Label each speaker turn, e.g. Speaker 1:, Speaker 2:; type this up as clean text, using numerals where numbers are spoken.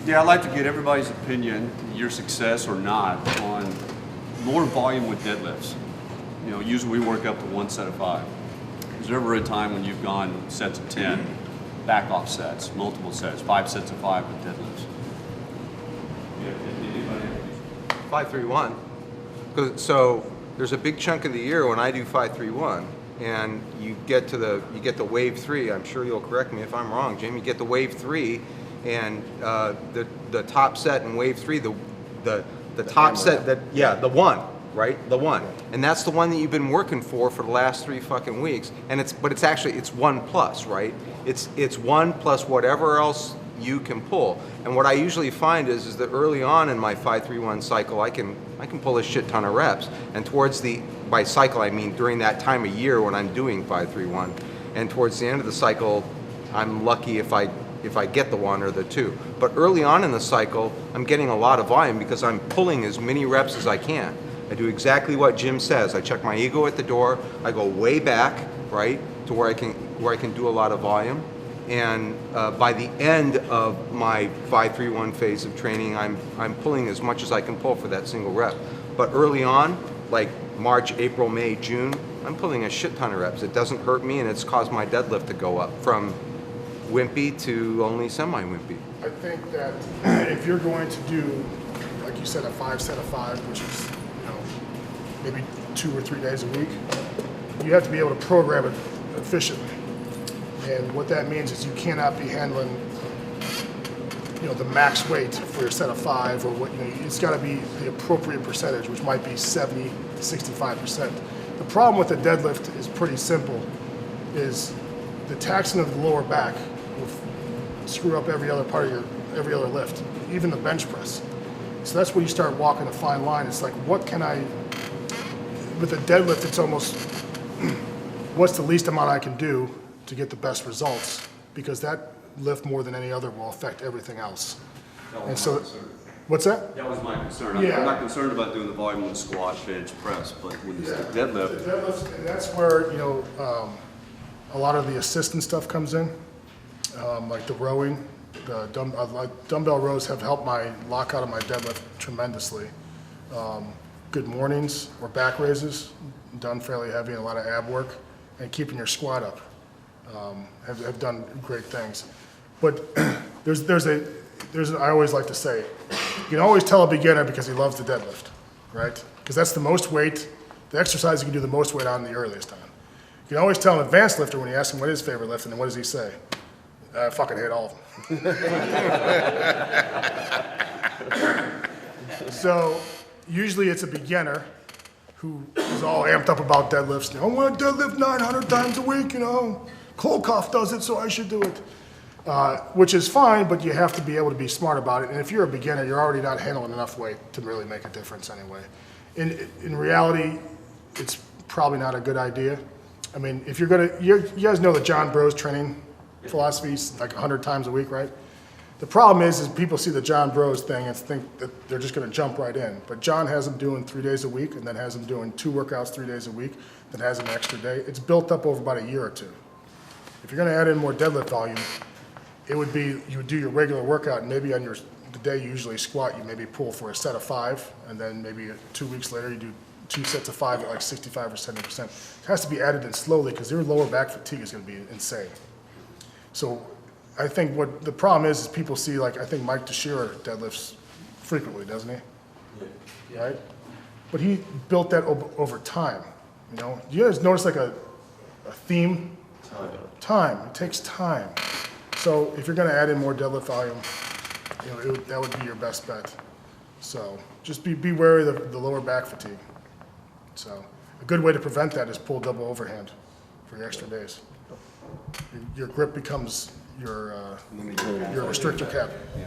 Speaker 1: Yeah, I'd like to get everybody's opinion, your success or not, on more volume with deadlifts. You know, usually we work up to 1 set of 5. Is there ever a time when you've gone sets of 10, back off sets, multiple sets, 5 sets of 5 with deadlifts? Yeah,
Speaker 2: 5-3-1. So there's a big chunk of the year when I do 5-3-1, and you get the wave 3. I'm sure you'll correct me if I'm wrong, Jim. You get the wave 3, and the top set in wave 3, the top set the one, right? The one, and that's the one that you've been working for the last 3 fucking weeks. And it's 1 plus, right? It's 1 plus whatever else you can pull. And what I usually find is that early on in my 5-3-1 cycle, I can pull a shit ton of reps. And by cycle I mean during that time of year when I'm doing 5-3-1. And towards the end of the cycle, I'm lucky if I get the 1 or the 2. But early on in the cycle, I'm getting a lot of volume because I'm pulling as many reps as I can. I do exactly what Jim says. I check my ego at the door. I go way back, right, to where I can do a lot of volume. And by the end of my 5-3-1 phase of training, I'm pulling as much as I can pull for that single rep. But early on, like March, April, May, June, I'm pulling a shit ton of reps. It doesn't hurt me, and it's caused my deadlift to go up from wimpy to only semi-wimpy.
Speaker 3: I think that if you're going to do, like you said, a 5 set of 5, which is, maybe 2 or 3 days a week, you have to be able to program it efficiently. And what that means is you cannot be handling, the max weight for your set of 5, or it's got to be the appropriate percentage, which might be 70 to 65%. The problem with the deadlift is pretty simple, is the taxing of the lower back will screw up every other part of every other lift, even the bench press. So that's where you start walking a fine line. It's like, with a deadlift, it's almost, what's the least amount I can do to get the best results, because that lift more than any other will affect everything else. And so, what's that?
Speaker 1: That was my concern.
Speaker 3: Yeah.
Speaker 1: I'm not concerned about doing the volume with squat, bench, press, but with the deadlift.
Speaker 3: The deadlift, and that's where a lot of the assistant stuff comes in, like the rowing. The dumbbell rows have helped my lockout of my deadlift tremendously. Good mornings or back raises, done fairly heavy, and a lot of ab work, and keeping your squat up have done great things. But I always like to say, you can always tell a beginner because he loves the deadlift, right? Because that's the most weight, the exercise you can do the most weight on the earliest time. You can always tell an advanced lifter when you ask him what his favorite lift, and then what does he say? I fucking hate all of them. So usually it's a beginner who is all amped up about deadlifts. I want to deadlift 900 times a week, Kolkoff does it, so I should do it. Which is fine, but you have to be able to be smart about it. And if you're a beginner, you're already not handling enough weight to really make a difference anyway. In reality, it's probably not a good idea. I mean, if you're you guys know the John Bros training philosophies like 100 times a week, right? The problem is people see the John Bros thing and think that they're just going to jump right in. But John has them doing 3 days a week, and then has them doing 2 workouts 3 days a week, then has an extra day. It's built up over about a year or 2. If you're going to add in more deadlift volume, it would be you would do your regular workout, and maybe on the day you usually squat, you maybe pull for a set of 5, and then maybe 2 weeks later you do 2 sets of 5 at like 65 or 70%. It has to be added in slowly because your lower back fatigue is going to be insane. So I think what the problem is people see, like, I think Mike Teixeira deadlifts frequently, doesn't he? Yeah. Right? But he built that over time. You guys notice like a theme? Time. It takes time. So if you're going to add in more deadlift volume, that would be your best bet. So just be wary of the lower back fatigue. So a good way to prevent that is pull double overhand for your extra days. Your grip becomes your restrictor cap.
Speaker 2: Yeah.